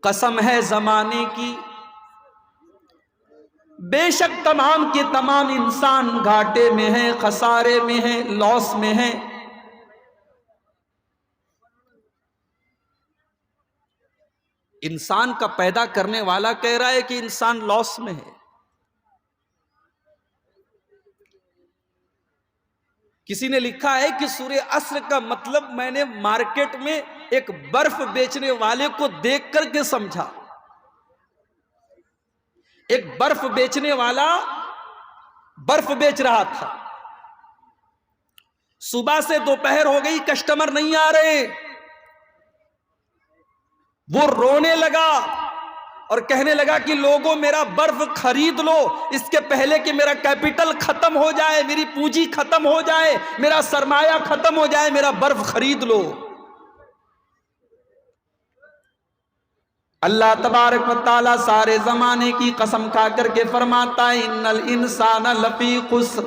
قسم ہے زمانے کی، بے شک تمام کے تمام انسان گھاٹے میں ہیں، خسارے میں ہیں، لاس میں ہیں۔ انسان کا پیدا کرنے والا کہہ رہا ہے کہ انسان لاس میں ہے۔ کسی نے لکھا ہے کہ سورہ عصر کا مطلب میں نے مارکیٹ میں ایک برف بیچنے والے کو دیکھ کر کے سمجھا۔ ایک برف بیچنے والا برف بیچ رہا تھا، صبح سے دوپہر ہو گئی، کسٹمر نہیں آ رہے، وہ رونے لگا اور کہنے لگا کہ لوگوں میرا برف خرید لو، اس کے پہلے کہ میرا کیپٹل ختم ہو جائے، میری پونجی ختم ہو جائے، میرا سرمایہ ختم ہو جائے، میرا برف خرید لو۔ اللہ تبارک و تعالیٰ سارے زمانے کی قسم کھا کر کے فرماتا ہے ان الانسان لفی خسر،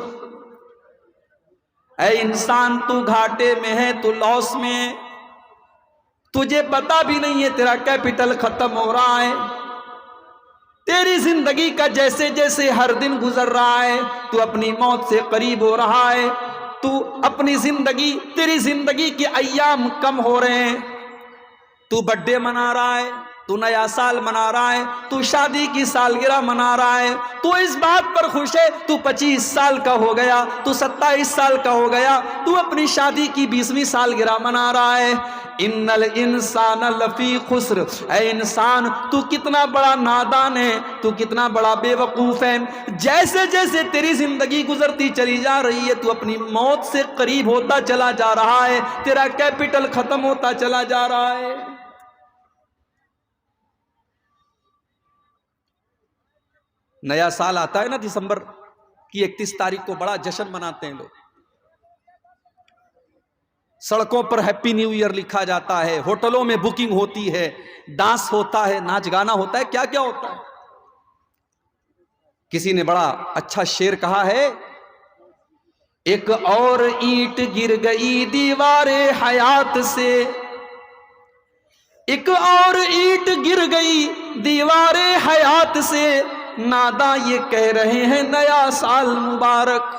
اے انسان تو گھاٹے میں ہے، تو لاس میں ہے، تجھے پتا بھی نہیں ہے تیرا کیپٹل ختم ہو رہا ہے، تیری زندگی کا جیسے جیسے ہر دن گزر رہا ہے تو اپنی موت سے قریب ہو رہا ہے، تو اپنی زندگی، تیری زندگی کے ایام کم ہو رہے ہیں، تو برتھ ڈے منا رہا ہے، تو نیا سال منا رہا ہے، تو شادی کی سالگرہ منا رہا ہے، تو اس بات پر خوش ہے تو 25 سال کا ہو گیا، تو 27 سال کا ہو گیا، تو اپنی شادی کی 20ویں سالگرہ منا رہا ہے۔ ان الانسان لفی خسر، اے انسان تو کتنا بڑا نادان ہے، تو کتنا بڑا بے وقوف ہے، جیسے جیسے تیری زندگی گزرتی چلی جا رہی ہے تو اپنی موت سے قریب ہوتا چلا جا رہا ہے، تیرا کیپٹل ختم ہوتا چلا جا رہا ہے۔ نیا سال آتا ہے نا، دسمبر کی 31 تاریخ کو بڑا جشن مناتے ہیں لوگ، سڑکوں پر ہیپی نیو ایئر لکھا جاتا ہے، ہوٹلوں میں بکنگ ہوتی ہے، ڈانس ہوتا ہے، ناچ گانا ہوتا ہے، کیا کیا ہوتا ہے۔ کسی نے بڑا اچھا شعر کہا ہے، ایک اور اینٹ گر گئی دیوار حیات سے، ایک اور اینٹ گر گئی دیوار حیات سے، ناداں یہ کہہ رہے ہیں نیا سال مبارک۔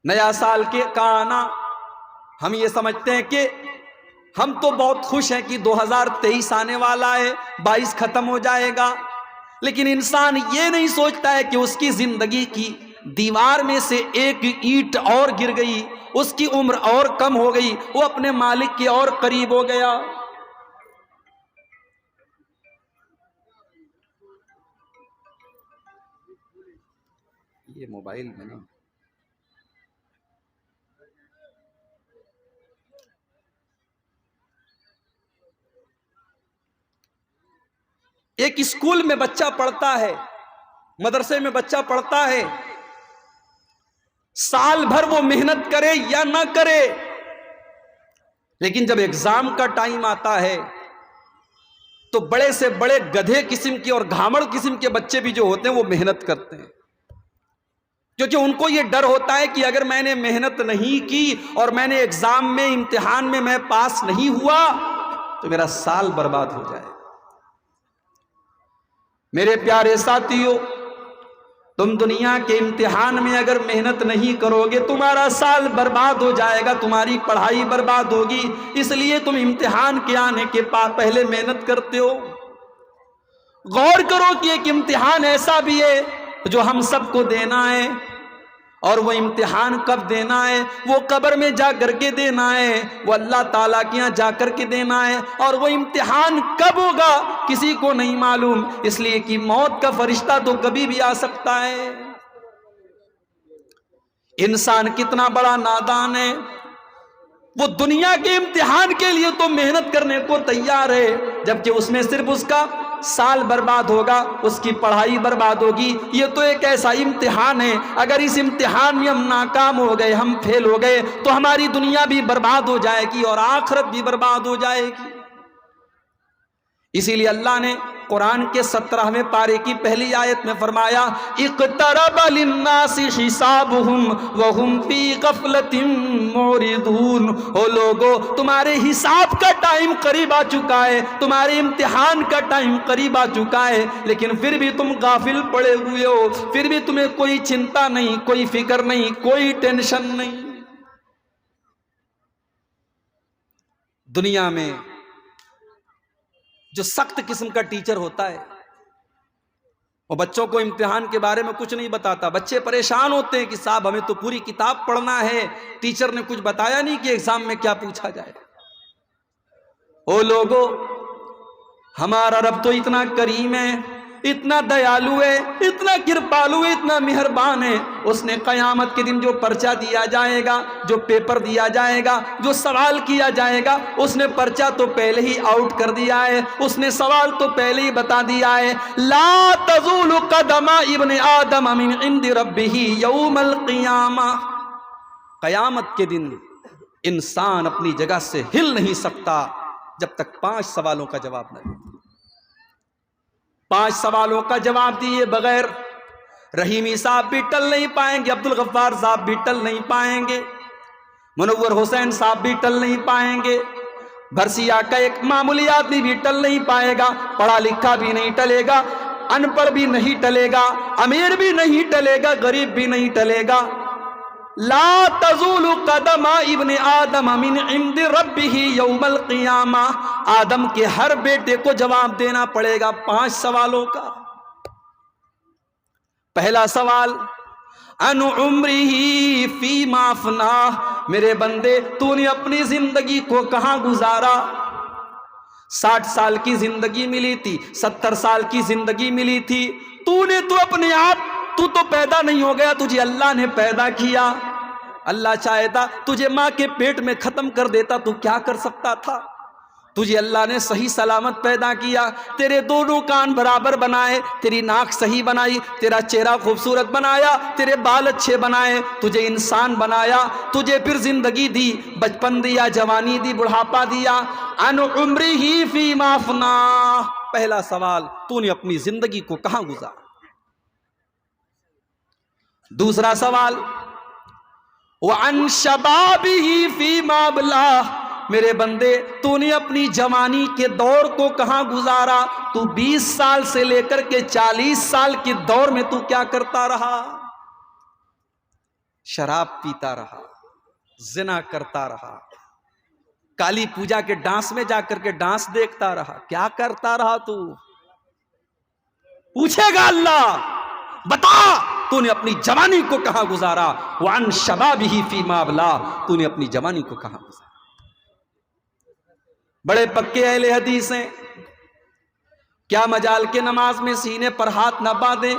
نیا سال کے کا آنا، ہم یہ سمجھتے ہیں کہ ہم تو بہت خوش ہیں کہ 2023 آنے والا ہے، 22 ختم ہو جائے گا، لیکن انسان یہ نہیں سوچتا ہے کہ اس کی زندگی کی دیوار میں سے ایک اینٹ اور گر گئی، اس کی عمر اور کم ہو گئی، وہ اپنے مالک کے اور قریب ہو گیا۔ یہ موبائل میں نا ایک اسکول میں بچہ پڑھتا ہے، مدرسے میں بچہ پڑھتا ہے، سال بھر وہ محنت کرے یا نہ کرے، لیکن جب ایگزام کا ٹائم آتا ہے تو بڑے سے بڑے گدھے قسم کے اور گھامڑ قسم کے بچے بھی جو ہوتے ہیں وہ محنت کرتے ہیں، کیونکہ ان کو یہ ڈر ہوتا ہے کہ اگر میں نے محنت نہیں کی اور میں نے ایگزام میں، امتحان میں میں پاس نہیں ہوا تو میرا سال برباد ہو جائے۔ میرے پیارے ساتھیوں، تم دنیا کے امتحان میں اگر محنت نہیں کرو گے تمہارا سال برباد ہو جائے گا، تمہاری پڑھائی برباد ہوگی، اس لیے تم امتحان کے آنے کے پہلے محنت کرتے ہو۔ غور کرو کہ ایک امتحان ایسا بھی ہے جو ہم سب کو دینا ہے، اور وہ امتحان کب دینا ہے؟ وہ قبر میں جا کر کے دینا ہے، وہ اللہ تعالیٰ کے یہاں جا کر کے دینا ہے، اور وہ امتحان کب ہوگا کسی کو نہیں معلوم، اس لیے کہ موت کا فرشتہ تو کبھی بھی آ سکتا ہے۔ انسان کتنا بڑا نادان ہے، وہ دنیا کے امتحان کے لیے تو محنت کرنے کو تیار ہے، جبکہ اس میں صرف اس کا سال برباد ہوگا، اس کی پڑھائی برباد ہوگی۔ یہ تو ایک ایسا امتحان ہے، اگر اس امتحان میں ہم ناکام ہو گئے، ہم فیل ہو گئے تو ہماری دنیا بھی برباد ہو جائے گی اور آخرت بھی برباد ہو جائے گی۔ اسی لیے اللہ نے قرآن کے 17ویں پارے کی پہلی آیت میں فرمایا اقترب للناس حسابهم وهم فی غفلۃ معرضون، او لوگو تمہارے حساب کا ٹائم قریب آ چکا ہے، تمہارے امتحان کا ٹائم قریب آ چکا ہے، لیکن پھر بھی تم غافل پڑے ہوئے ہو، پھر بھی تمہیں کوئی چنتا نہیں، کوئی فکر نہیں، کوئی ٹینشن نہیں۔ دنیا میں جو سخت قسم کا ٹیچر ہوتا ہے وہ بچوں کو امتحان کے بارے میں کچھ نہیں بتاتا، بچے پریشان ہوتے ہیں کہ صاحب ہمیں تو پوری کتاب پڑھنا ہے، ٹیچر نے کچھ بتایا نہیں کہ ایگزام میں کیا پوچھا جائے۔ او لوگو، ہمارا رب تو اتنا کریم ہے، اتنا دیالو ہے، اتنا کرپالو ہے، اتنا مہربان ہے، اس نے قیامت کے دن جو پرچہ دیا جائے گا، جو پیپر دیا جائے گا، جو سوال کیا جائے گا، اس نے پرچہ تو پہلے ہی آؤٹ کر دیا ہے، اس نے سوال تو پہلے ہی بتا دیا ہے۔ لا تزول قدم ابن آدم من عند ربہ یوم القیامہ، قیامت کے دن انسان اپنی جگہ سے ہل نہیں سکتا جب تک 5 سوالوں کا جواب نہ دے۔ 5 سوالوں کا جواب دیے بغیر رحیمی صاحب بھی ٹل نہیں پائیں گے، عبدالغفار صاحب بھی ٹل نہیں پائیں گے، منور حسین صاحب بھی ٹل نہیں پائیں گے، بھرسیا کا ایک معمولی آدمی بھی ٹل نہیں پائے گا، پڑھا لکھا بھی نہیں ٹلے گا، ان پڑھ بھی نہیں ٹلے گا، امیر بھی نہیں ٹلے گا، غریب بھی نہیں ٹلے گا۔ لا تزول قدم ابن آدم من عند ربہ یوم القیامہ، آدم کے ہر بیٹے کو جواب دینا پڑے گا 5 سوالوں کا۔ پہلا سوال ان عمرہ فیما افناہ، میرے بندے تو نے اپنی زندگی کو کہاں گزارا؟ 60 سال کی زندگی ملی تھی، 70 سال کی زندگی ملی تھی، تو نے تو اپنے آپ تو پیدا نہیں ہو گیا، تجھے اللہ نے پیدا کیا۔ اللہ چاہتا تجھے ماں کے پیٹ میں ختم کر دیتا، تو کیا کر سکتا تھا؟ تجھے اللہ نے صحیح سلامت پیدا کیا، تیرے دونوں کان برابر بنائے، تیری ناک صحیح بنائی، تیرا چہرہ خوبصورت بنایا، تیرے بال اچھے بنائے، تجھے انسان بنایا، تجھے پھر زندگی دی، بچپن دیا، جوانی دی، بڑھاپا دیا۔ ان عمرہ فیما افناہ، پہلا سوال تو نے اپنی زندگی کو کہاں گزارا؟ دوسرا سوال وَعَنْ شَبَابِهِ فِيمَا أَبْلَاهُ، میرے بندے تو نے اپنی جوانی کے دور کو کہاں گزارا؟ تو 20 سال سے لے کر کے 40 سال کے دور میں تو کیا کرتا رہا؟ شراب پیتا رہا، زنا کرتا رہا، کالی پوجا کے ڈانس میں جا کر کے ڈانس دیکھتا رہا، کیا کرتا رہا تو؟ پوچھے گا اللہ، بتا تو نے اپنی جوانی کو کہاں گزارا؟ وَعَنْ شَبَابِهِ فِيمَا أَبْلَاهُ، تو نے اپنی جوانی کو کہاں گزارا؟ بڑے پکے اہل حدیث ہیں، کیا مجال کے نماز میں سینے پر ہاتھ نہ باندھیں؟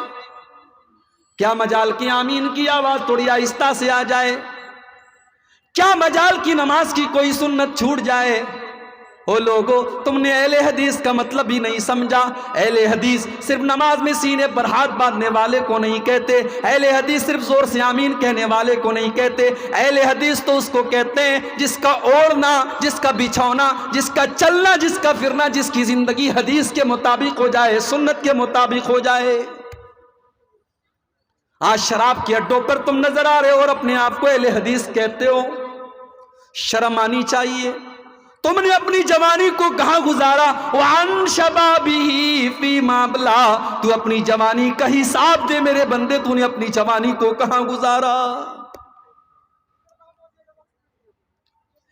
کیا مجال کی آمین کی آواز تھوڑی آہستہ سے آ جائے؟ کیا مجال کی نماز کی کوئی سنت چھوٹ جائے؟ او لوگو، تم نے اہل حدیث کا مطلب ہی نہیں سمجھا۔ اہل حدیث صرف نماز میں سینے پر ہاتھ باندھنے والے کو نہیں کہتے، اہل حدیث صرف زور سے آمین کہنے والے کو نہیں کہتے، اہل حدیث تو اس کو کہتے ہیں جس کا اوڑھنا، جس کا بچھونا، جس کا چلنا، جس کا پھرنا، جس کی زندگی حدیث کے مطابق ہو جائے، سنت کے مطابق ہو جائے۔ آج شراب کے اڈوں پر تم نظر آ رہے ہو اور اپنے آپ کو اہل حدیث کہتے ہو، شرم آنی چاہیے۔ تم نے اپنی جوانی کو کہاں گزارا؟ وَعَنْ شَبَابِهِ فِيمَا أَبْلَاهُ، تو اپنی جوانی کا حساب دے میرے بندے، تو نے اپنی جوانی کو کہاں گزارا؟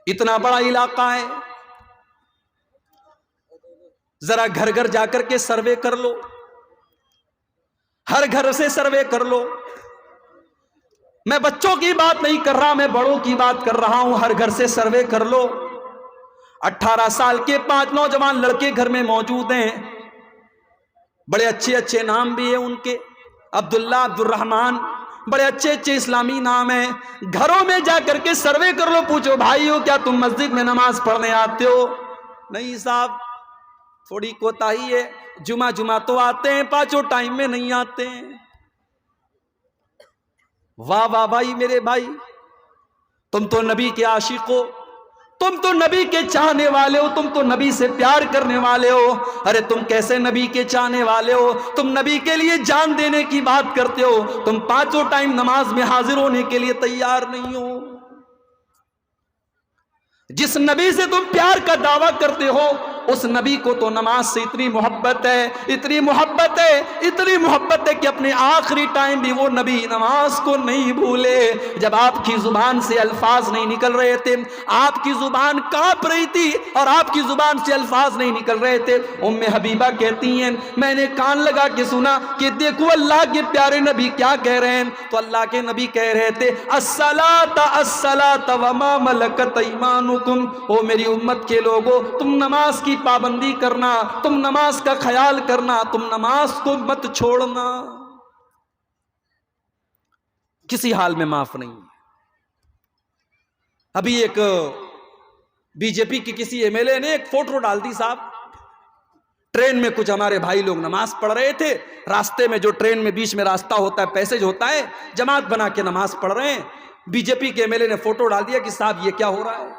اتنا بڑا علاقہ ہے، ذرا گھر گھر جا کر کے سروے کر لو، ہر گھر سے سروے کر لو۔ میں بچوں کی بات نہیں کر رہا، میں بڑوں کی بات کر رہا ہوں، ہر گھر سے سروے کر لو۔ 18 سال کے 5 نوجوان لڑکے گھر میں موجود ہیں، بڑے اچھے اچھے نام بھی ہیں ان کے، عبداللہ، عبدالرحمن، بڑے اچھے اچھے اسلامی نام ہیں۔ گھروں میں جا کر کے سروے کر لو، پوچھو بھائیو کیا تم مسجد میں نماز پڑھنے آتے ہو؟ نہیں صاحب، تھوڑی کوتاہی ہے، جمعہ تو آتے ہیں، 5 ٹائم میں نہیں آتے ہیں۔ واہ واہ بھائی، میرے بھائی، تم تو نبی کے عاشق ہو، تم تو نبی کے چاہنے والے ہو، تم تو نبی سے پیار کرنے والے ہو. ارے تم کیسے نبی کے چاہنے والے ہو؟ تم نبی کے لیے جان دینے کی بات کرتے ہو، تم 5 ٹائم نماز میں حاضر ہونے کے لیے تیار نہیں ہو. جس نبی سے تم پیار کا دعویٰ کرتے ہو اس نبی کو تو نماز سے اتنی محبت ہے، اتنی محبت ہے، اتنی محبت ہے کہ اپنے آخری ٹائم بھی وہ نبی نماز کو نہیں بھولے. جب آپ کی زبان سے الفاظ نہیں نکل رہے تھے، آپ کی زبان کانپ رہی تھی اور آپ کی زبان سے الفاظ نہیں نکل رہے تھے، ام حبیبہ کہتی ہیں میں نے کان لگا کے سنا کہ دیکھو اللہ کے پیارے نبی کیا کہہ رہے ہیں. تو اللہ کے نبی کہہ رہے تھے الصلاۃ الصلاۃ وما ملکت ایمانکم، او میری امت کے لوگوں تم نماز کی پابندی کرنا، تم نماز کا خیال کرنا، تم نماز کو مت چھوڑنا، کسی حال میں معاف نہیں. ابھی ایک بی جے پی کی کسی ایم ایل اے نے ایک فوٹو ڈال دی صاحب، ٹرین میں کچھ ہمارے بھائی لوگ نماز پڑھ رہے تھے، راستے میں جو ٹرین میں بیچ میں راستہ ہوتا ہے، پیسیج ہوتا ہے، جماعت بنا کے نماز پڑھ رہے ہیں. بی جے پی کے ایم ایل اے نے فوٹو ڈال دیا کہ صاحب یہ کیا ہو رہا ہے.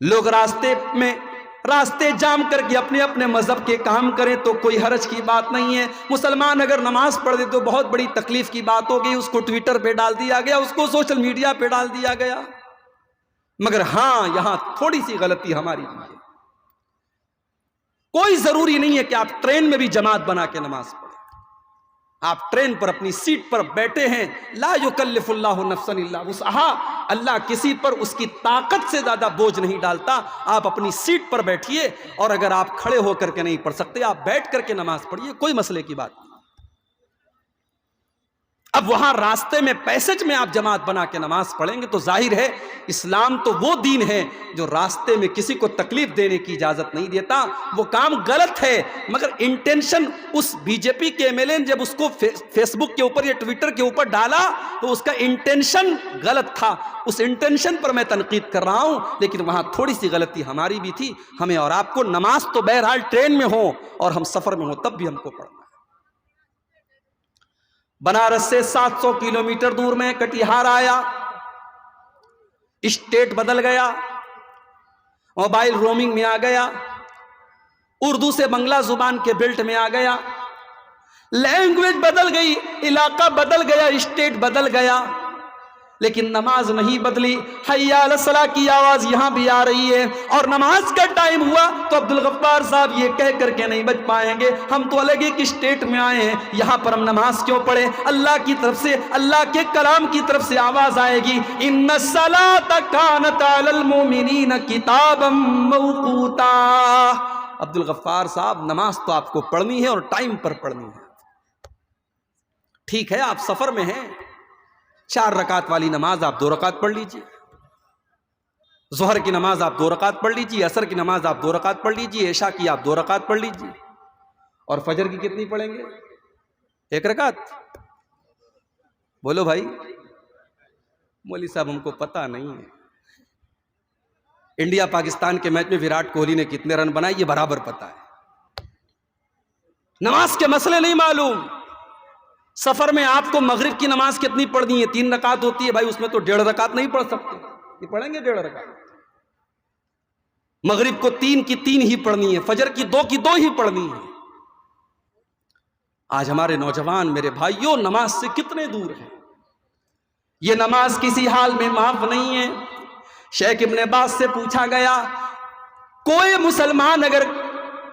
لوگ راستے جام کر کے اپنے اپنے مذہب کے کام کریں تو کوئی حرج کی بات نہیں ہے. مسلمان اگر نماز پڑھ دے تو بہت بڑی تکلیف کی بات ہو گئی، اس کو ٹویٹر پہ ڈال دیا گیا، اس کو سوشل میڈیا پہ ڈال دیا گیا. مگر ہاں یہاں تھوڑی سی غلطی ہماری بھی ہے. کوئی ضروری نہیں ہے کہ آپ ٹرین میں بھی جماعت بنا کے نماز پڑھیں. آپ ٹرین پر اپنی سیٹ پر بیٹھے ہیں، لا یکلف اللہ نفسا الا وسعہا، اللہ کسی پر اس کی طاقت سے زیادہ بوجھ نہیں ڈالتا. آپ اپنی سیٹ پر بیٹھیے، اور اگر آپ کھڑے ہو کر کے نہیں پڑھ سکتے آپ بیٹھ کر کے نماز پڑھیے، کوئی مسئلے کی بات نہیں. اب وہاں راستے میں پیسج میں آپ جماعت بنا کے نماز پڑھیں گے تو ظاہر ہے اسلام تو وہ دین ہے جو راستے میں کسی کو تکلیف دینے کی اجازت نہیں دیتا. وہ کام غلط ہے، مگر انٹینشن اس بی جے پی کے ایم ایل اے نے جب اس کو فیس بک کے اوپر یا ٹویٹر کے اوپر ڈالا تو اس کا انٹینشن غلط تھا. اس انٹینشن پر میں تنقید کر رہا ہوں، لیکن وہاں تھوڑی سی غلطی ہماری بھی تھی. ہمیں اور آپ کو نماز تو بہرحال ٹرین میں ہو اور ہم سفر میں ہوں تب بھی ہم کو پڑھنا. بنارس سے 700 کلومیٹر دور میں کٹیہار آیا، اسٹیٹ بدل گیا، موبائل رومنگ میں آ گیا، اردو سے بنگلہ زبان کے بیلٹ میں آ گیا، لینگویج بدل گئی، علاقہ بدل گیا، اسٹیٹ بدل گیا، لیکن نماز نہیں بدلی. حی علی الصلاۃ کی آواز یہاں بھی آ رہی ہے، اور نماز کا ٹائم ہوا تو عبدالغفار صاحب یہ کہہ کر کے نہیں بچ پائیں گے ہم تو الگ ایک اسٹیٹ میں آئے ہیں، یہاں پر ہم نماز کیوں پڑھیں. اللہ کی طرف سے، اللہ کے کلام کی طرف سے آواز آئے گی ان الصلاۃ کانت علی المؤمنین کتابا موقوتا. عبدالغفار صاحب نماز تو آپ کو پڑھنی ہے اور ٹائم پر پڑھنی ہے. ٹھیک ہے آپ سفر میں ہیں، 4 رکعت والی نماز آپ 2 رکعت پڑھ لیجئے، ظہر کی نماز آپ 2 رکعت پڑھ لیجئے، عصر کی نماز آپ 2 رکعت پڑھ لیجئے، عشاء کی آپ 2 رکعت پڑھ لیجئے. اور فجر کی کتنی پڑھیں گے؟ 1 رکعت. بولو بھائی. مولوی صاحب ہم کو پتہ نہیں ہے. انڈیا پاکستان کے میچ میں وراٹ کوہلی نے کتنے رن بنائے یہ برابر پتہ ہے، نماز کے مسئلے نہیں معلوم. سفر میں آپ کو مغرب کی نماز کتنی پڑھنی ہے؟ 3 رکعت ہوتی ہے بھائی، اس میں تو 1.5 رکعت نہیں پڑھ سکتے. یہ پڑھیں گے 1.5 رکعت؟ مغرب کو 3 کی 3 ہی پڑھنی ہے، فجر کی 2 کی 2 ہی پڑھنی ہے. آج ہمارے نوجوان میرے بھائیوں نماز سے کتنے دور ہیں. یہ نماز کسی حال میں معاف نہیں ہے. شیخ ابن باز سے پوچھا گیا کوئی مسلمان اگر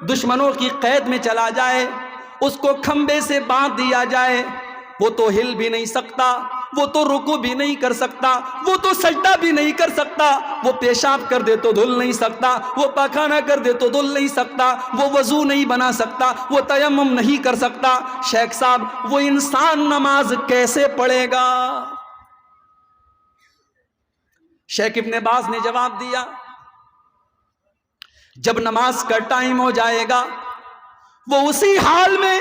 دشمنوں کی قید میں چلا جائے، اس کو کھمبے سے باندھ دیا جائے، وہ تو ہل بھی نہیں سکتا، وہ تو رکوع بھی نہیں کر سکتا، وہ تو سجدہ بھی نہیں کر سکتا، وہ پیشاب کر دے تو دھل نہیں سکتا، وہ پاخانہ کر دے تو دھل نہیں سکتا، وہ وضو نہیں بنا سکتا، وہ تیمم نہیں کر سکتا. شیخ صاحب وہ انسان نماز کیسے پڑھے گا؟ شیخ ابن باز نے جواب دیا جب نماز کا ٹائم ہو جائے گا وہ اسی حال میں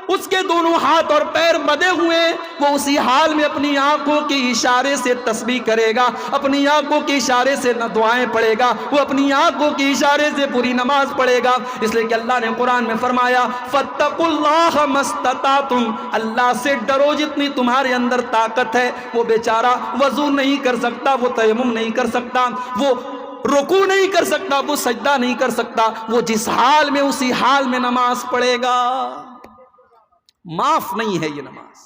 اس کے دونوں ہاتھ اور پیر بندھے ہوئے، وہ اسی حال میں اپنی آنکھوں کے اشارے سے تسبیح کرے گا، اپنی آنکھوں کے اشارے سے دعائیں پڑھے گا، وہ اپنی آنکھوں کے اشارے سے پوری نماز پڑھے گا۔ اس لیے کہ اللہ نے قرآن میں فرمایا فَاتَّقُوا اللَّهَ مَا اسْتَطَعْتُمْ، اللہ سے ڈرو جتنی تمہارے اندر طاقت ہے۔ وہ بیچارہ وضو نہیں کر سکتا، وہ تیمم نہیں کر سکتا، وہ رکوع نہیں کر سکتا، وہ سجدہ نہیں کر سکتا، وہ جس حال میں اسی حال میں نماز پڑھے گا۔ معاف نہیں ہے یہ نماز،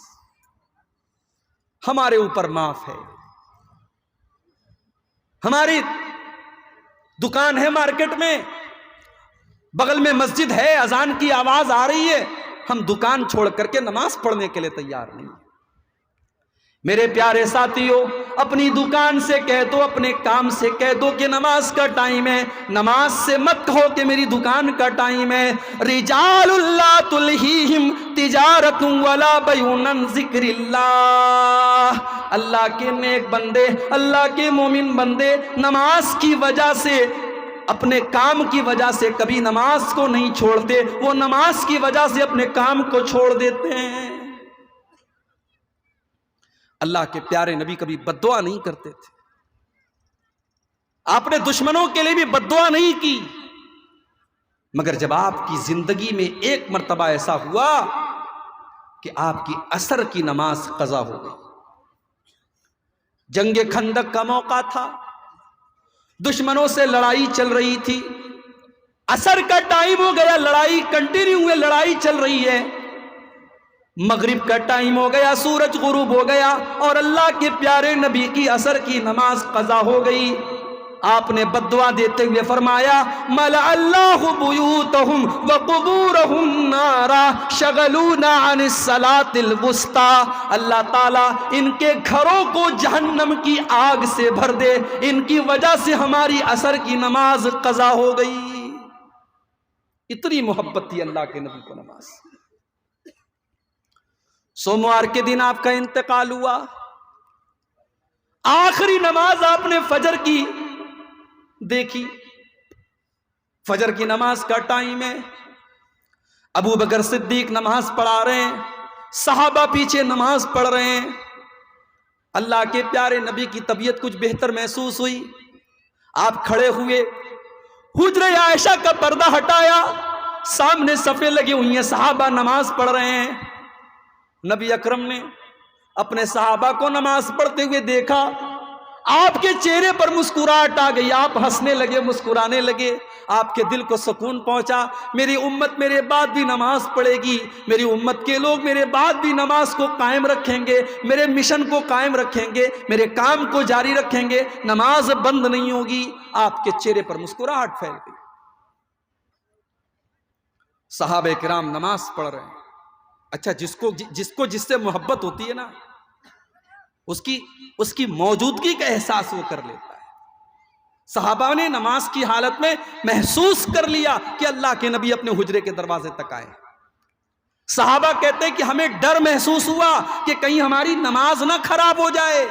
ہمارے اوپر معاف ہے۔ ہماری دکان ہے مارکیٹ میں، بغل میں مسجد ہے، اذان کی آواز آ رہی ہے، ہم دکان چھوڑ کر کے نماز پڑھنے کے لیے تیار نہیں۔ میرے پیارے ساتھیوں، اپنی دکان سے کہہ دو، اپنے کام سے کہہ دو کہ نماز کا ٹائم ہے۔ نماز سے مت کہو کہ میری دکان کا ٹائم ہے۔ رجال لا تلہیہم تجارت ولا بیع عن ذکر اللہ، اللہ کے نیک بندے، اللہ کے مومن بندے نماز کی وجہ سے، اپنے کام کی وجہ سے کبھی نماز کو نہیں چھوڑتے، وہ نماز کی وجہ سے اپنے کام کو چھوڑ دیتے ہیں۔ اللہ کے پیارے نبی کبھی بد دعا نہیں کرتے تھے، آپ نے دشمنوں کے لیے بھی بد دعا نہیں کی، مگر جب آپ کی زندگی میں ایک مرتبہ ایسا ہوا کہ آپ کی عصر کی نماز قضا ہو گئی۔ جنگ خندق کا موقع تھا، دشمنوں سے لڑائی چل رہی تھی، عصر کا ٹائم ہو گیا، لڑائی کنٹینیو ہوئے، لڑائی چل رہی ہے، مغرب کا ٹائم ہو گیا، سورج غروب ہو گیا، اور اللہ کے پیارے نبی کی عصر کی نماز قضا ہو گئی۔ آپ نے بد دعا دیتے ہوئے فرمایا ملأ اللہ بیوتہم وقبورہم نارا شغلونا عن الصلاة الوسطی، اللہ تعالیٰ ان کے گھروں کو جہنم کی آگ سے بھر دے، ان کی وجہ سے ہماری عصر کی نماز قضا ہو گئی۔ اتنی محبت تھی اللہ کے نبی کو نماز۔ سوموار کے دن آپ کا انتقال ہوا، آخری نماز آپ نے فجر کی دیکھی، فجر کی نماز کا ٹائم ہے، ابو بکر صدیق نماز پڑھا رہے ہیں، صحابہ پیچھے نماز پڑھ رہے ہیں۔ اللہ کے پیارے نبی کی طبیعت کچھ بہتر محسوس ہوئی، آپ کھڑے ہوئے، حجرہ عائشہ کا پردہ ہٹایا، سامنے صفیں لگی ہوئی ہیں، صحابہ نماز پڑھ رہے ہیں۔ نبی اکرم نے اپنے صحابہ کو نماز پڑھتے ہوئے دیکھا، آپ کے چہرے پر مسکراہٹ آ گئی، آپ ہنسنے لگے، مسکرانے لگے، آپ کے دل کو سکون پہنچا۔ میری امت میرے بعد بھی نماز پڑھے گی، میری امت کے لوگ میرے بعد بھی نماز کو قائم رکھیں گے، میرے مشن کو قائم رکھیں گے، میرے کام کو جاری رکھیں گے، نماز بند نہیں ہوگی۔ آپ کے چہرے پر مسکراہٹ پھیل گئی۔ صحابہ کرام نماز پڑھ رہے ہیں۔ اچھا، جس سے محبت ہوتی ہے نا، اس کی موجودگی کا احساس وہ کر لیتا ہے۔ صحابہ نے نماز کی حالت میں محسوس کر لیا کہ اللہ کے نبی اپنے حجرے کے دروازے تک آئے۔ صحابہ کہتے ہیں کہ ہمیں ڈر محسوس ہوا کہ کہیں ہماری نماز نہ خراب ہو جائے۔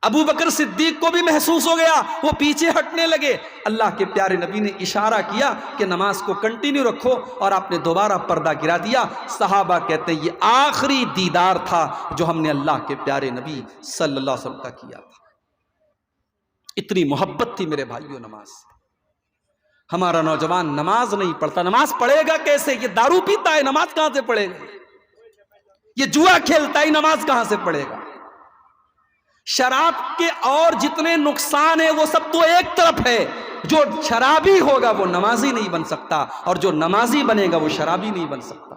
ابو بکر صدیق کو بھی محسوس ہو گیا، وہ پیچھے ہٹنے لگے۔ اللہ کے پیارے نبی نے اشارہ کیا کہ نماز کو کنٹینیو رکھو، اور آپ نے دوبارہ پردہ گرا دیا۔ صحابہ کہتے ہیں یہ آخری دیدار تھا جو ہم نے اللہ کے پیارے نبی صلی اللہ علیہ وسلم کا کیا تھا۔ اتنی محبت تھی میرے بھائیوں نماز سے۔ ہمارا نوجوان نماز نہیں پڑھتا، نماز پڑھے گا کیسے؟ یہ دارو پیتا ہے، نماز کہاں سے پڑھے گا؟ یہ جوا کھیلتا ہے، نماز کہاں سے پڑھے گا؟ شراب کے اور جتنے نقصان ہیں وہ سب تو ایک طرف ہے، جو شرابی ہوگا وہ نمازی نہیں بن سکتا، اور جو نمازی بنے گا وہ شرابی نہیں بن سکتا۔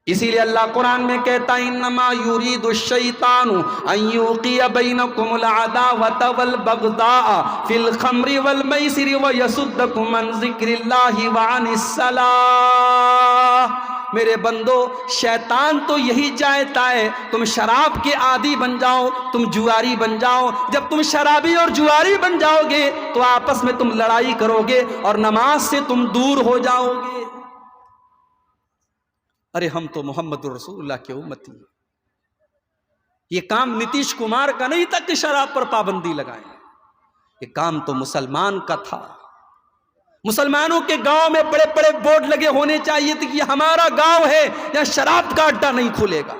اسی لیے اللہ قرآن میں کہتا ہے انما یرید الشیطان ان یوقع بینکم العداوۃ والبغضاء فی الخمر والمیسر ویصدکم عن ذکر اللہ وعن الصلاۃ۔ میرے بندو، شیطان تو یہی چاہتا ہے تم شراب کے عادی بن جاؤ، تم جواری بن جاؤ۔ جب تم شرابی اور جواری بن جاؤ گے تو آپس میں تم لڑائی کرو گے اور نماز سے تم دور ہو جاؤ گے۔ ارے ہم تو محمد رسول اللہ کے امتی ہیں۔ یہ کام نتیش کمار کا نہیں تھا کہ شراب پر پابندی لگائیں، یہ کام تو مسلمان کا تھا۔ مسلمانوں کے گاؤں میں بڑے بڑے بورڈ لگے ہونے چاہیے تھے کہ یہ ہمارا گاؤں ہے، یہاں شراب کا اڈا نہیں کھلے گا۔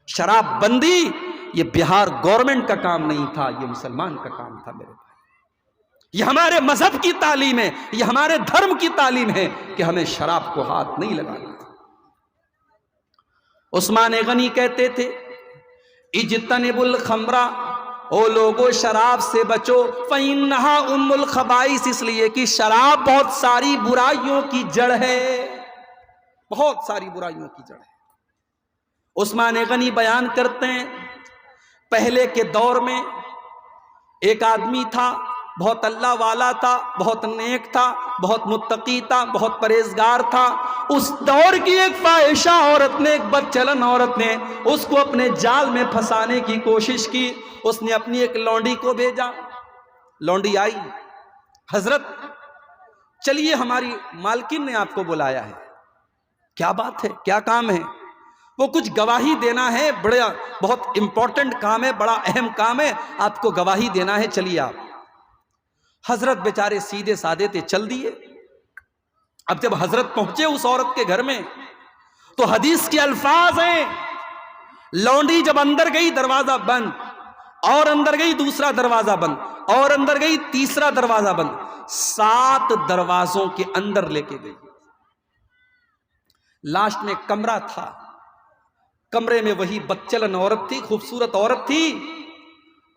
شراب بندی یہ بہار گورنمنٹ کا کام نہیں تھا، یہ مسلمان کا کام تھا میرے بھائی۔ یہ ہمارے مذہب کی تعلیم ہے، یہ ہمارے دھرم کی تعلیم ہے کہ ہمیں شراب کو ہاتھ نہیں لگانا۔ عثمان غنی کہتے تھے اجتنبوا الخمر، او لوگو شراب سے بچو، فإنها ام الخبائث، اس لیے کہ شراب بہت ساری برائیوں کی جڑ ہے، بہت ساری برائیوں کی جڑ ہے۔ عثمان غنی بیان کرتے ہیں پہلے کے دور میں ایک آدمی تھا، بہت اللہ والا تھا، بہت نیک تھا، بہت متقی تھا، بہت پرہیزگار تھا۔ اس دور کی ایک فاحشہ عورت نے، ایک بدچلن عورت نے اس کو اپنے جال میں پھنسانے کی کوشش کی۔ اس نے اپنی ایک لونڈی کو بھیجا، لونڈی آئی، حضرت چلیے ہماری مالکن نے آپ کو بلایا ہے۔ کیا بات ہے، کیا کام ہے؟ وہ کچھ گواہی دینا ہے، بڑا بہت امپورٹنٹ کام ہے، بڑا اہم کام ہے، آپ کو گواہی دینا ہے، چلیے آپ۔ حضرت بیچارے سیدھے سادے تھے، چل دیے۔ اب جب حضرت پہنچے اس عورت کے گھر میں تو حدیث کے الفاظ ہیں، لونڈی جب اندر گئی دروازہ بند، اور اندر گئی دوسرا دروازہ بند، اور اندر گئی تیسرا دروازہ بند، 7 دروازوں کے اندر لے کے گئی۔ لاسٹ میں کمرہ تھا، کمرے میں وہی بدچلن عورت تھی، خوبصورت عورت تھی،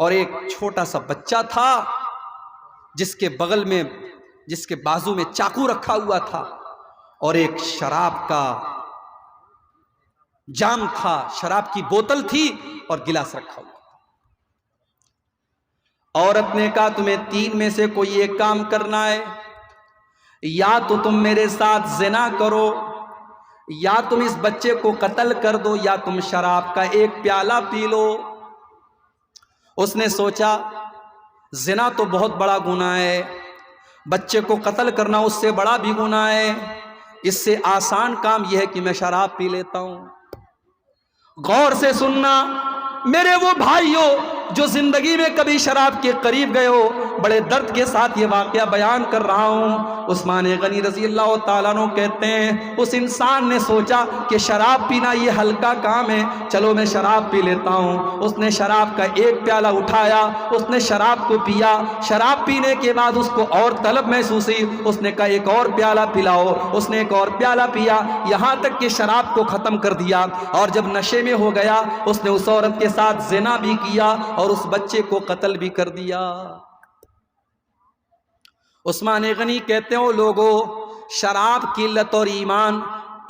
اور ایک چھوٹا سا بچہ تھا جس کے بغل میں، جس کے بازو میں چاقو رکھا ہوا تھا، اور ایک شراب کا جام تھا، شراب کی بوتل تھی اور گلاس رکھا ہوا۔ عورت نے کہا تمہیں 3 میں سے کوئی ایک کام کرنا ہے، یا تو تم میرے ساتھ زنا کرو، یا تم اس بچے کو قتل کر دو، یا تم شراب کا ایک پیالہ پی لو۔ اس نے سوچا زنا تو بہت بڑا گناہ ہے، بچے کو قتل کرنا اس سے بڑا بھی گناہ ہے، اس سے آسان کام یہ ہے کہ میں شراب پی لیتا ہوں۔ غور سے سننا میرے وہ بھائیوں جو زندگی میں کبھی شراب کے قریب گئے ہو، بڑے درد کے ساتھ یہ واقعہ بیان کر رہا ہوں۔ عثمان غنی رضی اللہ تعالیٰ عنہ کہتے ہیں اس انسان نے سوچا کہ شراب پینا یہ ہلکا کام ہے، چلو میں شراب پی لیتا ہوں۔ اس نے شراب کا ایک پیالہ اٹھایا، اس نے شراب کو پیا، شراب پینے کے بعد اس کو اور طلب محسوس ہوئی، اس نے کہا ایک اور پیالہ پلاؤ، اس نے ایک اور پیالہ پیا، یہاں تک کہ شراب کو ختم کر دیا، اور جب نشے میں ہو گیا اس نے اس عورت کے ساتھ زنا بھی کیا اور اس بچے کو قتل بھی کر دیا۔ عثمان غنی کہتے ہیں لوگوں شراب کی لت اور ایمان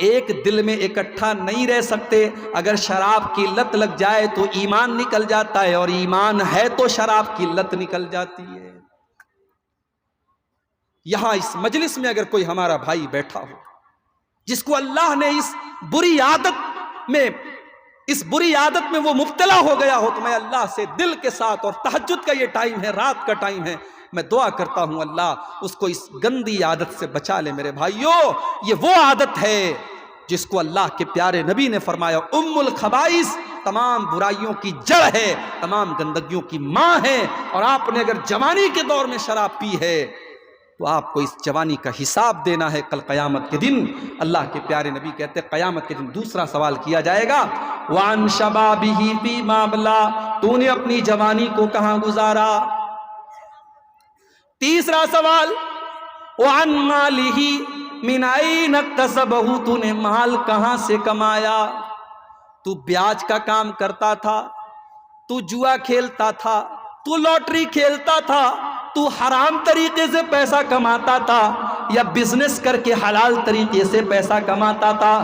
ایک دل میں اکٹھا نہیں رہ سکتے، اگر شراب کی لت لگ جائے تو ایمان نکل جاتا ہے، اور ایمان ہے تو شراب کی لت نکل جاتی ہے۔ یہاں اس مجلس میں اگر کوئی ہمارا بھائی بیٹھا ہو جس کو اللہ نے اس بری عادت میں وہ مبتلا ہو گیا ہو، تو میں اللہ سے دل کے ساتھ، اور تہجد کا یہ ٹائم ہے، رات کا ٹائم ہے، میں دعا کرتا ہوں اللہ اس کو اس گندی عادت سے بچا لے۔ میرے بھائیوں یہ وہ عادت ہے جس کو اللہ کے پیارے نبی نے فرمایا ام الخبائث، تمام برائیوں کی جڑ ہے، تمام گندگیوں کی ماں ہے، اور آپ نے اگر جوانی کے دور میں شراب پی ہے تو آپ کو اس جوانی کا حساب دینا ہے کل قیامت کے دن۔ اللہ کے پیارے نبی کہتے ہیں قیامت کے دن دوسرا سوال کیا جائے گا وَعَن شَبَابِهِ فِيمَا أَبْلَىٰ، تو نے اپنی جوانی کو کہاں گزارا؟ تیسرا سوال وَعَن مَالِهِ مِنْ أَيْنَ اكْتَسَبَهُ، تو نے مال کہاں سے کمایا؟ تو بیاج کا کام کرتا تھا، تو جوا کھیلتا تھا، تو لوٹری کھیلتا تھا، تو حرام طریقے سے پیسہ کماتا تھا، یا بزنس کر کے حلال طریقے سے پیسہ کماتا تھا؟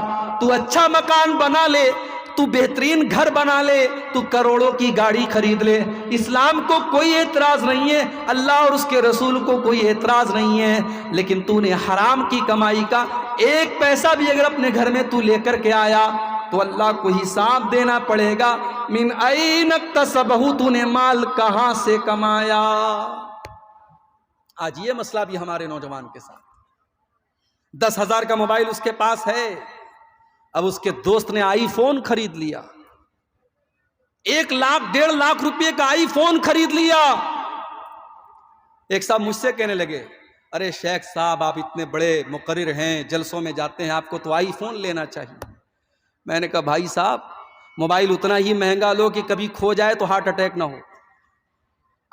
تو اچھا مکان بنا لے، تو بہترین گھر بنا لے، تو کروڑوں کی گاڑی خرید لے، اسلام کو کوئی اعتراض نہیں ہے، اللہ اور اس کے رسول کو کوئی اعتراض نہیں ہے، لیکن تو نے حرام کی کمائی کا ایک پیسہ بھی اگر اپنے گھر میں تو لے کر کے آیا تو اللہ کو حساب دینا پڑے گا۔ من این اکتسبہ، تو نے مال کہاں سے کمایا؟ آج یہ مسئلہ بھی ہمارے نوجوان کے ساتھ، 10,000 کا موبائل اس کے پاس ہے، اب اس کے دوست نے آئی فون خرید لیا، 1 لاکھ 1.5 لاکھ روپے کا آئی فون خرید لیا۔ ایک صاحب مجھ سے کہنے لگے ارے شیخ صاحب آپ اتنے بڑے مقرر ہیں، جلسوں میں جاتے ہیں، آپ کو تو آئی فون لینا چاہیے۔ میں نے کہا بھائی صاحب موبائل اتنا ہی مہنگا لو کہ کبھی کھو جائے تو ہارٹ اٹیک نہ ہو۔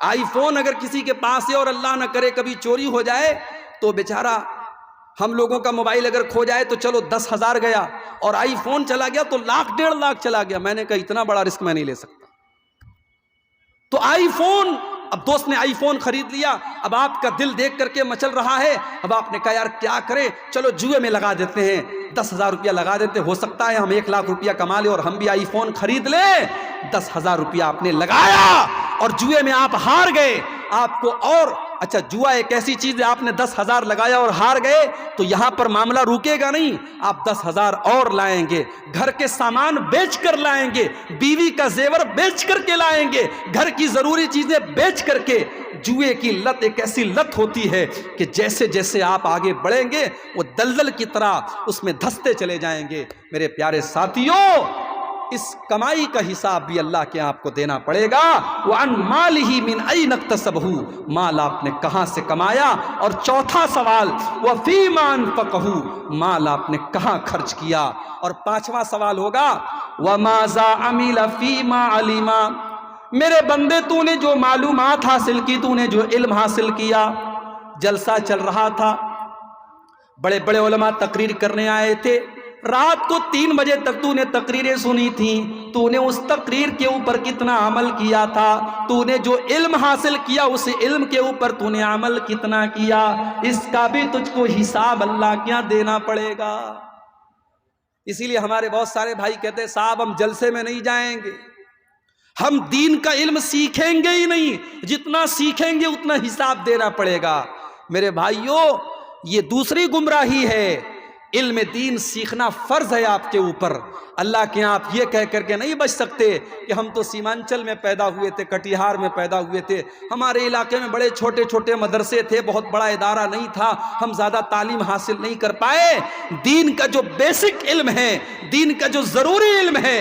آئی فون اگر کسی کے پاس ہے اور اللہ نہ کرے کبھی چوری ہو جائے تو بیچارہ، ہم لوگوں کا موبائل اگر کھو جائے تو چلو 10,000 گیا، اور آئی فون چلا گیا تو 1,00,000 1,50,000 چلا گیا۔ میں نے کہا اتنا بڑا رسک میں نہیں لے سکتا۔ تو آئی فون، اب دوست نے آئی فون خرید لیا، اب آپ کا دل دیکھ کر کے مچل رہا ہے، اب آپ نے کہا یار کیا کریں، چلو جوئے میں لگا دیتے ہیں، 10,000 روپیہ لگا دیتے، ہو سکتا ہے ہم 1,00,000 روپیہ کما لیں اور ہم بھی آئی فون خرید لیں۔ 10,000 روپیہ آپ نے لگایا اور جوئے میں آپ ہار گئے۔ آپ کو اور اچھا، جوا ایک ایسی چیز ہے، آپ نے 10,000 لگایا اور ہار گئے تو یہاں پر معاملہ رکے گا نہیں، آپ 10,000 اور لائیں گے، گھر کے سامان بیچ کر لائیں گے، بیوی کا زیور بیچ کر کے لائیں گے، گھر کی ضروری چیزیں بیچ کر کے۔ جوئے کی لت ایک ایسی لت ہوتی ہے کہ جیسے جیسے آپ آگے بڑھیں گے وہ دلدل کی طرح اس میں دھستے چلے جائیں گے۔ میرے پیارے ساتھیوں، اس کمائی کا حساب بھی اللہ کے آپ کو دینا پڑے گا۔ وَعَنْ مَالِهِ مِنْ أَيْنَ اكْتَسَبَهُ، مال آپ نے کہاں سے کمایا؟ اور چوتھا سوال وَفِي مَا أَنفَقَهُ، مال آپ نے کہاں خرچ کیا؟ اور پانچواں سوال ہوگا وَمَاذَا عَمِلَ فِي مَا عَلِمَ، میرے بندے تو نے جو معلومات حاصل کی، تو نے جو علم حاصل کیا، جلسہ چل رہا تھا، بڑے بڑے علماء تقریر کرنے آئے تھے، رات کو 3 بجے تک تو نے تقریریں سنی تھیں، تو نے اس تقریر کے اوپر کتنا عمل کیا تھا؟ تو نے جو علم حاصل کیا اس علم کے اوپر تو نے عمل کتنا کیا؟ اس کا بھی تجھ کو حساب اللہ کیا دینا پڑے گا۔ اسی لیے ہمارے بہت سارے بھائی کہتے ہیں صاحب ہم جلسے میں نہیں جائیں گے، ہم دین کا علم سیکھیں گے ہی نہیں، جتنا سیکھیں گے اتنا حساب دینا پڑے گا۔ میرے بھائیوں، یہ دوسری گمراہی ہے۔ علم دین سیکھنا فرض ہے آپ کے اوپر۔ اللہ کے آپ یہ کہہ کر کے نہیں بچ سکتے کہ ہم تو سیمانچل میں پیدا ہوئے تھے، کٹیہار میں پیدا ہوئے تھے، ہمارے علاقے میں بڑے چھوٹے چھوٹے مدرسے تھے، بہت بڑا ادارہ نہیں تھا، ہم زیادہ تعلیم حاصل نہیں کر پائے۔ دین کا جو بیسک علم ہے، دین کا جو ضروری علم ہے،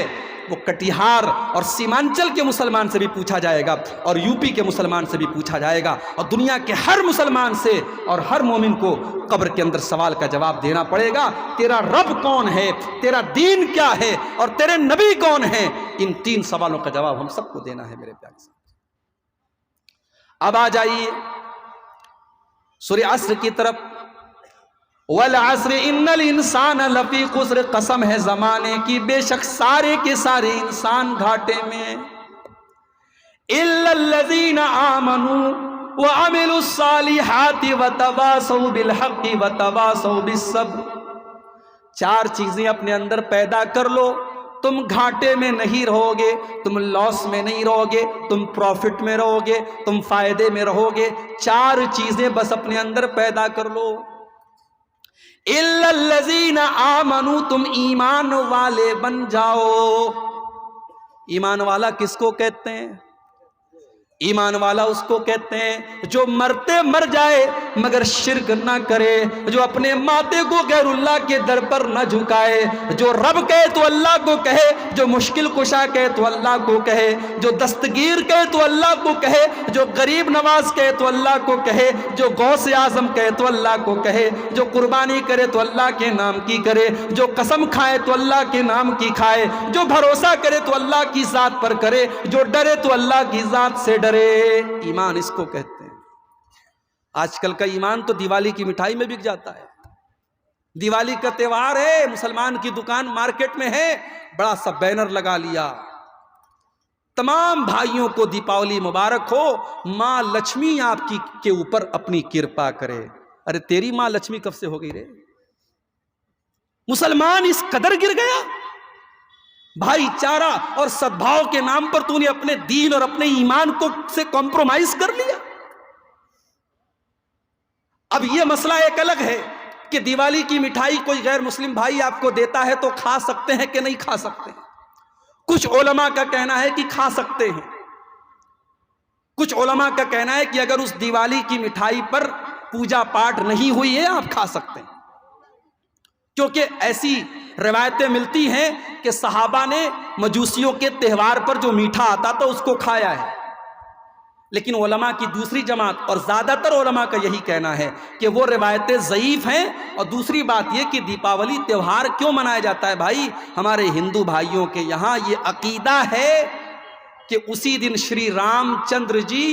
وہ کٹیہار اور سیمانچل کے مسلمان سے بھی پوچھا جائے گا، اور یو پی کے مسلمان سے بھی پوچھا جائے گا، اور دنیا کے ہر مسلمان سے اور ہر مومن کو قبر کے اندر سوال کا جواب دینا پڑے گا۔ تیرا رب کون ہے، تیرا دین کیا ہے، اور تیرے نبی کون ہیں؟ ان 3 سوالوں کا جواب ہم سب کو دینا ہے میرے پیارے صاحب۔ اب آ جائیے سورہ عصر کی طرف۔ والعصر ان الانسان لفی خسر، قسم ہے زمانے کی بے شک سارے کے سارے انسان گھاٹے میں، الا الذین آمنوا وعملوا الصالحات وتواصوا بالحق وتواصوا بالصبر۔ 4 چیزیں اپنے اندر پیدا کر لو، تم گھاٹے میں نہیں رہو گے، تم لاس میں نہیں رہو گے، تم پروفٹ میں رہو گے، تم فائدے میں رہو گے۔ 4 چیزیں بس اپنے اندر پیدا کر لو۔ الا الذین آمنوا، تم ایمان والے بن جاؤ۔ ایمان والا کس کو کہتے ہیں؟ ایمان والا اس کو کہتے ہیں جو مرتے مر جائے مگر شرک نہ کرے، جو اپنے ماتھے کو غیر اللہ کے در پر نہ جھکائے، جو رب کہے تو اللہ کو کہے، جو مشکل کشا کہے تو اللہ کو کہے، جو دستگیر کہے تو اللہ کو کہے، جو غریب نواز کہے تو اللہ کو کہے، جو غوث اعظم کہے تو اللہ کو کہے، جو قربانی کرے تو اللہ کے نام کی کرے، جو قسم کھائے تو اللہ کے نام کی کھائے، جو بھروسہ کرے تو اللہ کی ذات پر کرے، جو ڈرے تو اللہ کی ذات سے ڈرے۔ ایمان اس کو کہتے ہیں۔ آج کل کا ایمان تو دیوالی کی مٹھائی میں بک جاتا ہے۔ دیوالی کا تہوار ہے، مسلمان کی دکان مارکیٹ میں ہے، بڑا سا بینر لگا لیا، تمام بھائیوں کو دیپاولی مبارک ہو، ماں لکشمی آپ کی کے اوپر اپنی کرپا کرے۔ ارے تیری ماں لکشمی کب سے ہو گئی رے؟ مسلمان اس قدر گر گیا، بھائی چارہ اور سدبھاؤ کے نام پر تو نے اپنے دین اور اپنے ایمان کو سے کمپرومائز کر لیا۔ اب یہ مسئلہ ایک الگ ہے کہ دیوالی کی مٹھائی کوئی غیر مسلم بھائی آپ کو دیتا ہے تو کھا سکتے ہیں کہ نہیں کھا سکتے؟ کچھ علماء کا کہنا ہے کہ کھا سکتے ہیں، کچھ علماء کا کہنا ہے کہ اگر اس دیوالی کی مٹھائی پر پوجا پاٹ نہیں ہوئی ہے آپ کھا سکتے ہیں، کیونکہ ایسی روایتیں ملتی ہیں کہ صحابہ نے مجوسیوں کے تہوار پر جو میٹھا آتا تھا اس کو کھایا ہے۔ لیکن علماء کی دوسری جماعت اور زیادہ تر علماء کا یہی کہنا ہے کہ وہ روایتیں ضعیف ہیں. اور دوسری بات یہ کہ دیپاولی تہوار کیوں منایا جاتا ہے بھائی؟ ہمارے ہندو بھائیوں کے یہاں یہ عقیدہ ہے کہ اسی دن شری رام چندر جی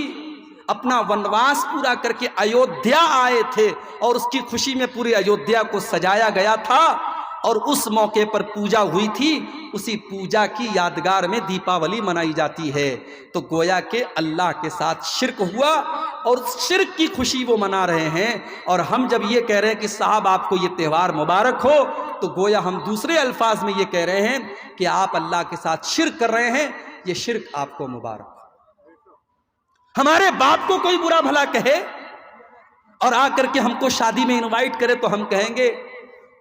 اپنا ونواس پورا کر کے ایودھیا آئے تھے اور اس کی خوشی میں پوری ایودھیا کو سجایا گیا تھا اور اس موقع پر پوجا ہوئی تھی. اسی پوجا کی یادگار میں دیپاولی منائی جاتی ہے. تو گویا کہ اللہ کے ساتھ شرک ہوا اور شرک کی خوشی وہ منا رہے ہیں. اور ہم جب یہ کہہ رہے ہیں کہ صاحب آپ کو یہ تہوار مبارک ہو تو گویا ہم دوسرے الفاظ میں یہ کہہ رہے ہیں کہ آپ اللہ کے ساتھ شرک کر رہے ہیں. یہ شرک آپ کو مبارک. ہمارے باپ کو کوئی برا بھلا کہے اور آ کر کے ہم کو شادی میں انوائٹ کرے تو ہم کہیں گے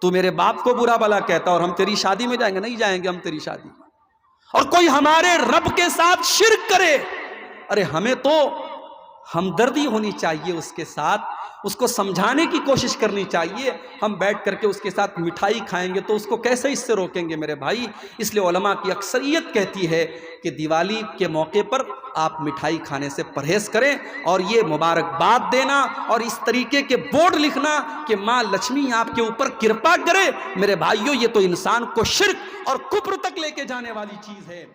تو میرے باپ کو برا بھلا کہتا اور ہم تیری شادی میں جائیں گے؟ نہیں جائیں گے ہم تیری شادی میں. اور کوئی ہمارے رب کے ساتھ شرک کرے، ارے ہمیں تو ہمدردی ہونی چاہیے اس کے ساتھ، اس کو سمجھانے کی کوشش کرنی چاہیے. ہم بیٹھ کر کے اس کے ساتھ مٹھائی کھائیں گے تو اس کو کیسے اس سے روکیں گے میرے بھائی؟ اس لیے علماء کی اکثریت کہتی ہے کہ دیوالی کے موقع پر آپ مٹھائی کھانے سے پرہیز کریں اور یہ مبارکباد دینا اور اس طریقے کے بورڈ لکھنا کہ ماں لکشمی آپ کے اوپر کرپا کرے، میرے بھائیوں یہ تو انسان کو شرک اور کفر تک لے کے جانے والی چیز ہے.